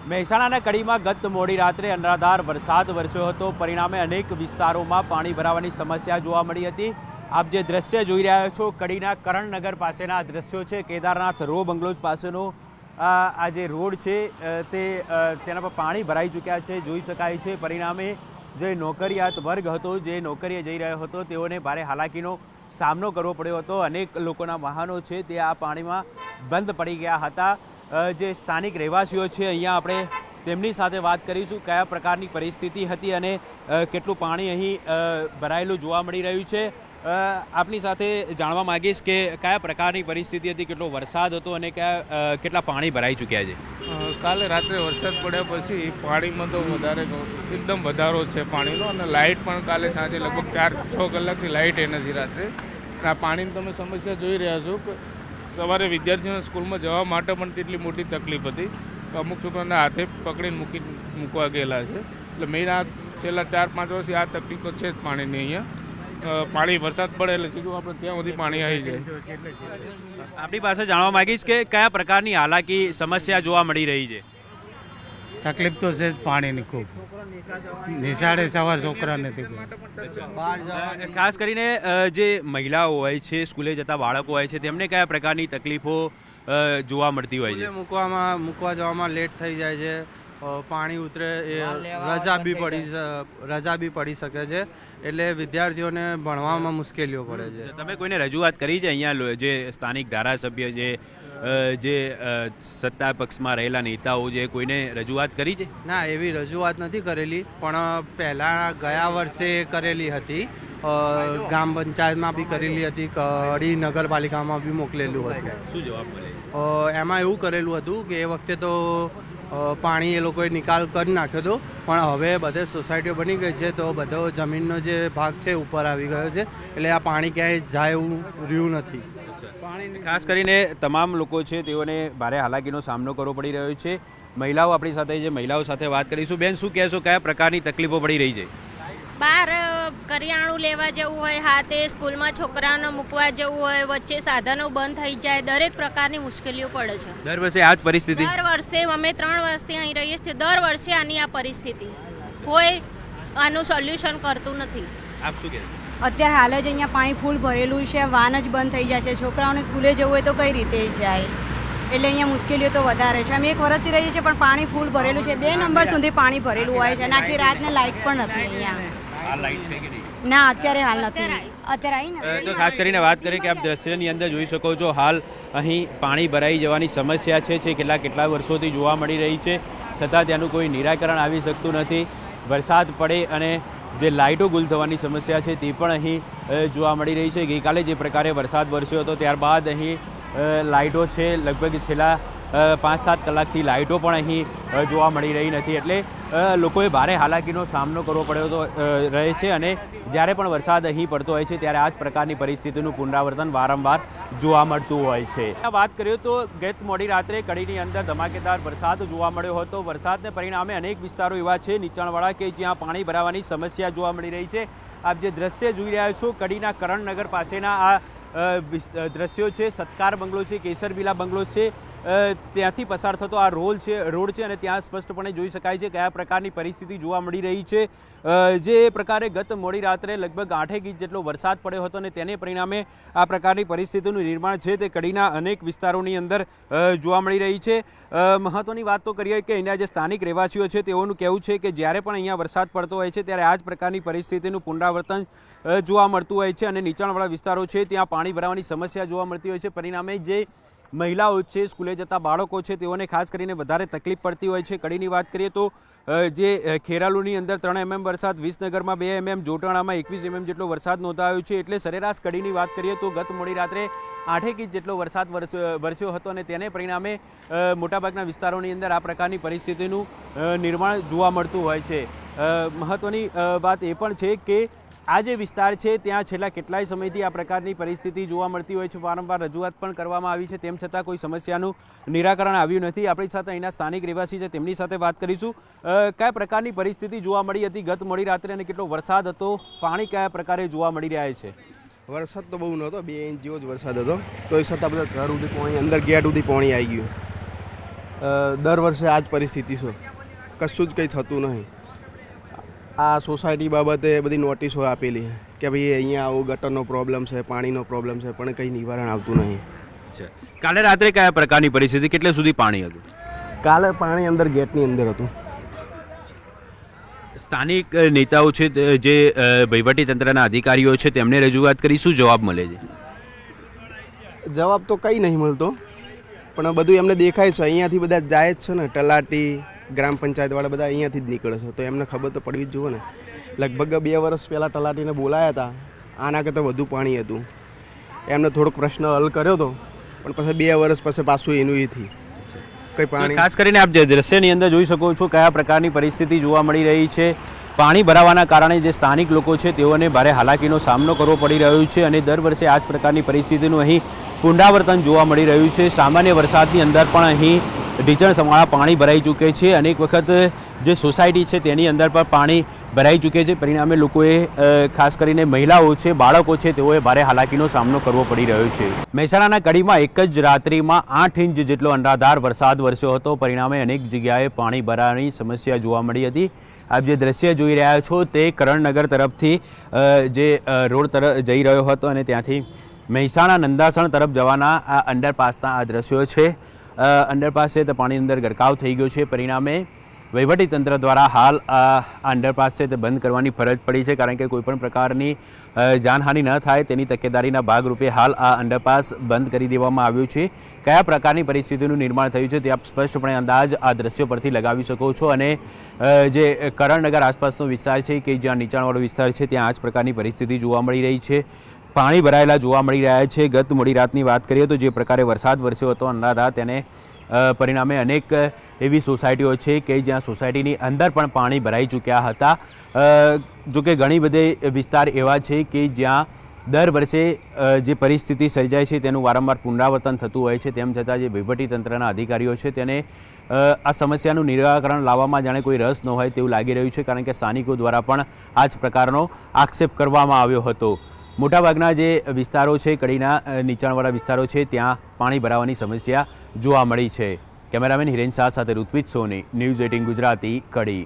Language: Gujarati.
મહેસાણાના કડીમાં ગત મોડી રાત્રે અનરાધાર વરસાદ વરસ્યો હતો. પરિણામે અનેક વિસ્તારોમાં પાણી ભરાવાની સમસ્યા જોવા મળી હતી. આપ જે દ્રશ્ય જોઈ રહ્યા છો કડીના કરણનગર પાસેના દ્રશ્યો છે. કેદારનાથ રો બંગલોઝ પાસેનો આ જે રોડ છે તેના પર પાણી ભરાઈ ચૂક્યા છે જોઈ શકાય છે. પરિણામે જે નોકરિયાત વર્ગ હતો, જે નોકરીએ જઈ રહ્યો હતો, તેઓને ભારે હાલાકીનો સામનો કરવો પડ્યો હતો. અનેક લોકોના વાહનો છે તે આ પાણીમાં બંધ પડી ગયા હતા. જે સ્થાનિક રહેવાસીઓ છે અહીંયા આપણે તેમની સાથે વાત કરીશું કયા પ્રકારની પરિસ્થિતિ હતી અને કેટલું પાણી અહીં ભરાયેલું જોવા મળી રહ્યું છે. આપની સાથે જાણવા માંગીશ કે કયા પ્રકારની પરિસ્થિતિ હતી, કેટલો વરસાદ હતો અને કેટલા પાણી ભરાઈ ચૂક્યા છે. કાલે રાત્રે વરસાદ પડ્યા પછી પાણીમાં તો એકદમ વધારો છે પાણીનો, અને લાઇટ પણ કાલે સાંજે લગભગ 4-6 કલાકથી લાઇટ એ નથી રાત્રે. આ પાણીની તમે સમસ્યા જોઈ રહ્યા છો કે સવારે વિદ્યાર્થીઓને સ્કૂલમાં જવા માટે પણ કેટલી મોટી તકલીફ હતી. અમુક છોકરાઓને હાથે પકડીને મૂકવા ગયેલા છે. એટલે મેઇન આ છેલ્લા 4-5 વર્ષથી આ તકલીફ તો છે જ પાણીની. અહીંયા પાણી વરસાદ પડે એટલે સીધું આપણે ત્યાં સુધી પાણી આવી જાય. આપણી પાસે જાણવા માંગીશ કે કયા પ્રકારની હાલાકી સમસ્યા જોવા મળી રહી છે. તકલીફ તો છે જ પાણીની ખૂબ. નિશાળે સવાર છોકરા નથી. ખાસ કરીને જે મહિલાઓ હોય છે, સ્કૂલે જતા બાળકો હોય છે, તેમને કયા પ્રકારની તકલીફો જોવા મળતી હોય છે. મૂકવા જવામાં લેટ થઈ જાય છે, પાણી ઉતરે, રજા બી પડી શકે છે. એટલે વિદ્યાર્થીઓને ભણવામાં મુશ્કેલીઓ પડે છે. તમે કોઈને રજૂઆત કરી છે અહીંયા જે સ્થાનિક ધારાસભ્ય જે સત્તા પક્ષમાં રહેલા નેતાઓ છે, કોઈને રજૂઆત કરી છે? ના, એવી રજૂઆત નથી કરેલી, પણ પહેલાં ગયા વર્ષે કરેલી હતી. ગામ પંચાયતમાં બી કરેલી હતી, કડી નગરપાલિકામાં બી મોકલેલું હતું. શું જવાબ મળે? એમાં એવું કરેલું હતું કે એ વખતે તો પાણી એ લોકોએ નિકાલ કરી નાખ્યો હતો, પણ હવે બધે સોસાયટીઓ બની ગઈ છે તો બધો જમીનનો જે ભાગ છે ઉપર આવી ગયો છે. એટલે આ પાણી ક્યાંય જાય એવું રહ્યું નથી. ખાસ કરીને તમામ લોકો છે તેઓને ભારે હાલાકીનો સામનો કરવો પડી રહ્યો છે. મહિલાઓ આપણી સાથે, જે મહિલાઓ સાથે વાત કરીશું. બેન, શું કહેશો, કયા પ્રકારની તકલીફો પડી રહી છે? બહાર કરિયાણું લેવા જવું હોય, હાથે સ્કૂલમાં છોકરાઓને મૂકવા જવું હોય, વચ્ચે સાધનો બંધ થઈ જાય, દરેક પ્રકારની મુશ્કેલીઓ પડે છે. દર વર્ષે આ જ પરિસ્થિતિ? દર વર્ષે અમે 3 વર્ષથી અહીં રહીએ છીએ. દર વર્ષે આની આ પરિસ્થિતિ, કોઈ આનું સોલ્યુશન કરતું નથી. આપ શું કહેશો? અત્યારે હાલ જ અહીંયા પાણી ફૂલ ભરેલું છે, વાન જ બંધ થઈ જાય છે. છોકરાઓને સ્કૂલે જવું હોય તો કઈ રીતે જાય? એટલે અહીંયા મુશ્કેલીઓ તો વધારે છે. અમે 1 વર્ષથી રહીએ છીએ પણ પાણી ફૂલ ભરેલું છે. 2 નંબર સુધી પાણી ભરેલું હોય છે. આખી રાતને લાઇટ પણ નથી અહીંયા. ના, અત્યારે હાલ નથી. અત્યારે આવી ને તો ખાસ કરીને વાત કરીએ કે આપ દ્રશ્યની અંદર જોઈ શકો છો, હાલ અહીં પાણી ભરાઈ જવાની સમસ્યા છે કેટલા વર્ષોથી જોવા મળી રહી છે, છતાં ત્યાંનું કોઈ નિરાકરણ આવી શકતું નથી. વરસાદ પડે અને જે લાઇટો ગુલ થવાની સમસ્યા છે તે પણ અહીં જોવા મળી રહી છે. ગઈકાલે જે પ્રકારે વરસાદ વરસ્યો હતો ત્યારબાદ અહીં લાઇટો છે લગભગ છેલ્લા 5-7 કલાકથી લાઇટો પણ અહીં જોવા મળી રહી નથી. એટલે લોકોએ ભારે હાલાકીનો સામનો કરવો પડ્યો રહે છે. અને જ્યારે પણ વરસાદ અહીં પડતો હોય છે ત્યારે આ જ પ્રકારની પરિસ્થિતિનું પુનરાવર્તન વારંવાર જોવા મળતું હોય છે. વાત કરીએ તો ગત મોડી રાત્રે કડીની અંદર ધમાકેદાર વરસાદ જોવા મળ્યો હતો. વરસાદને પરિણામે અનેક વિસ્તારો એવા છે નીચાણવાળા કે જ્યાં પાણી ભરાવાની સમસ્યા જોવા મળી રહી છે. આપ જે દ્રશ્ય જોઈ રહ્યા છો કડીના કરણનગર પાસેના આ દ્રશ્યો છે. સત્કાર બંગલો છે, કેસર વિલા બંગલો છે, ત્યાંથી પસાર થતો આ રોડ છે અને ત્યાં સ્પષ્ટપણે જોઈ શકાય છે કયા પ્રકારની પરિસ્થિતિ જોવા મળી રહી છે. જે પ્રકારે ગત મોડી રાત્રે લગભગ 8 ઇંચ જેટલો વરસાદ પડ્યો હતો અને તેને પરિણામે આ પ્રકારની પરિસ્થિતિનું નિર્માણ છે તે કડીના અનેક વિસ્તારોની અંદર જોવા મળી રહી છે. મહત્વની વાત તો કરીએ કે અહીંના જે સ્થાનિક રહેવાસીઓ છે તેઓનું કહેવું છે કે જ્યારે પણ અહીંયા વરસાદ પડતો હોય છે ત્યારે આ જ પ્રકારની પરિસ્થિતિનું પુનરાવર્તન જોવા મળતું હોય છે અને નીચાણવાળા વિસ્તારો છે ત્યાં પાણી ભરાવાની સમસ્યા જોવા મળતી હોય છે. પરિણામે જે મહિલાઓ છે, સ્કૂલે જતા બાળકો છે, તેઓને ખાસ કરીને વધારે તકલીફ પડતી હોય છે. કડીની વાત કરીએ તો જે ખેરાલુની અંદર 3 mm વરસાદ, વિસનગરમાં 2 mm, જોટાણામાં 21 mm જેટલો વરસાદ નોંધાયો છે. એટલે સરેરાશ કડીની વાત કરીએ તો ગત મોડી રાત્રે 8 ઇંચ જેટલો વરસાદ વરસ્યો હતો અને તેને પરિણામે મોટાભાગના વિસ્તારોની અંદર આ પ્રકારની પરિસ્થિતિનું નિર્માણ જોવા મળતું હોય છે. મહત્વની વાત એ પણ છે કે આ જે વિસ્તાર છે ત્યાં છેલ્લા કેટલાય સમયથી આ પ્રકારની પરિસ્થિતિ જોવા મળતી હોય છે. વારંવાર રજૂઆત પણ કરવામાં આવી છે, તેમ છતાં કોઈ સમસ્યાનું નિરાકરણ આવ્યું નથી. આપણી સાથે અહીંના સ્થાનિક રહેવાસી છે, તેમની સાથે વાત કરીશું. કયા પ્રકારની પરિસ્થિતિ જોવા મળી હતી ગત મોડી રાત્રે અને કેટલો વરસાદ હતો? પાણી કયા પ્રકારે જોવા મળી રહ્યા છે? વરસાદ તો બહુ નહોતો, 2 ઇંચ જેવો જ વરસાદ હતો. તો એ છતાં બધા ઘર સુધી પાણી, અંદર ગેટ સુધી પાણી આવી ગયું. દર વર્ષે આ જ પરિસ્થિતિ છે, કશું જ કંઈ થતું નહીં. આ સોસાયટી બાબતે બધી નોટિસો આપેલી કે ભાઈ અહીંયા આવો ગટરનો પ્રોબ્લેમ છે, પાણીનો પ્રોબ્લેમ છે, પણ કંઈ નિવારણ આવતું નહીં. કાલે રાત્રે કયા પ્રકારની પરિસ્થિતિ, કેટલે સુધી પાણી હતું? કાલે પાણી અંદર ગેટની અંદર હતું. સ્થાનિક નેતાઓ છે જે વહીવટી તંત્રના અધિકારીઓ છે તેમને રજૂઆત કરી, શું જવાબ મળે છે? જવાબ તો કંઈ નહીં મળતો, પણ બધું એમને દેખાય છે. અહીંયાથી બધા જાય જ છે ને, તલાટી ગ્રામ પંચાયતવાળા બધા અહીંયાથી જ નીકળે છે, તો એમને ખબર તો પડવી જ જુઓ ને. લગભગ 2 વર્ષ પહેલાં તલાટીને બોલાયા હતા, આના કરતાં વધુ પાણી હતું. એમને થોડોક પ્રશ્ન હલ કર્યો હતો, પણ પછી 2 વર્ષ પછી પાછું એનું એથી કંઈ પાણી. ખાસ કરીને આપ જે દ્રશ્યની અંદર જોઈ શકો છો કયા પ્રકારની પરિસ્થિતિ જોવા મળી રહી છે. પાણી ભરાવાના કારણે જે સ્થાનિક લોકો છે તેઓને ભારે હાલાકીનો સામનો કરવો પડી રહ્યો છે અને દર વર્ષે આ જ પ્રકારની પરિસ્થિતિનું અહીં પુનરાવર્તન જોવા મળી રહ્યું છે. સામાન્ય વરસાદની અંદર પણ અહીં ઢીચણ સમાળા પાણી ભરાઈ ચૂકે છે. અનેક વખત જે સોસાયટી છે તેની અંદર પણ પાણી ભરાઈ ચૂકે છે. પરિણામે લોકોએ ખાસ કરીને મહિલાઓ છે, બાળકો છે, તેઓએ ભારે હાલાકીનો સામનો કરવો પડી રહ્યો છે. મહેસાણાના કડીમાં એક જ રાત્રિમાં 8 ઇંચ જેટલો અનરાધાર વરસાદ વરસ્યો હતો. પરિણામે અનેક જગ્યાએ પાણી ભરાવાની સમસ્યા જોવા મળી હતી. આપ જે દ્રશ્ય જોઈ રહ્યા છો તે કરણનગર તરફથી જે રોડ તરફ જઈ રહ્યો હતો અને ત્યાંથી મહેસાણા નંદાસણ તરફ જવાના આ અંડરપાસના આ દ્રશ્યો છે. અંડરપાસ છે તે પાણીની અંદર ગરકાવ થઈ ગયો છે. પરિણામે વહીવટીતંત્ર દ્વારા હાલ આ અંડરપાસ છે તે બંધ કરવાની ફરજ પડી છે, કારણ કે કોઈપણ પ્રકારની જાનહાનિ ન થાય તેની તકેદારીના ભાગરૂપે હાલ આ અંડરપાસ બંધ કરી દેવામાં આવ્યું છે. કયા પ્રકારની પરિસ્થિતિનું નિર્માણ થયું છે તે આપ સ્પષ્ટપણે અંદાજ આ દ્રશ્યો પરથી લગાવી શકો છો. અને જે કરણનગર આસપાસનો વિસ્તાર છે કે જ્યાં નીચાણવાળો વિસ્તાર છે ત્યાં આ જ પ્રકારની પરિસ્થિતિ જોવા મળી રહી છે. પાણી ભરાયેલા જોવા મળી રહ્યા છે. ગત મોડી રાતની વાત કરીએ તો જે પ્રકારે વરસાદ વરસ્યો હતો અનરાધાર, તેને પરિણામે અનેક એવી સોસાયટીઓ છે કે જ્યાં સોસાયટીની અંદર પણ પાણી ભરાઈ ચૂક્યા હતા. જોકે ઘણી બધી વિસ્તાર એવા છે કે જ્યાં દર વર્ષે જે પરિસ્થિતિ સર્જાય છે તેનું વારંવાર પુનરાવર્તન થતું હોય છે. તેમ છતાં જે વહીવટીતંત્રના અધિકારીઓ છે તેને આ સમસ્યાનું નિરાકરણ લાવવામાં જાણે કોઈ રસ ન હોય તેવું લાગી રહ્યું છે, કારણ કે સ્થાનિકો દ્વારા પણ આ જ પ્રકારનો આક્ષેપ કરવામાં આવ્યો હતો. મોટાભાગના જે વિસ્તારો છે, કડીના નીચાણવાળા વિસ્તારો છે, ત્યાં પાણી ભરાવાની સમસ્યા જોવા મળી છે. કેમેરામેન હિરેન શાહ સાથે ઋત્વિજ સોની, ન્યૂઝ 18 ગુજરાતી, કડી.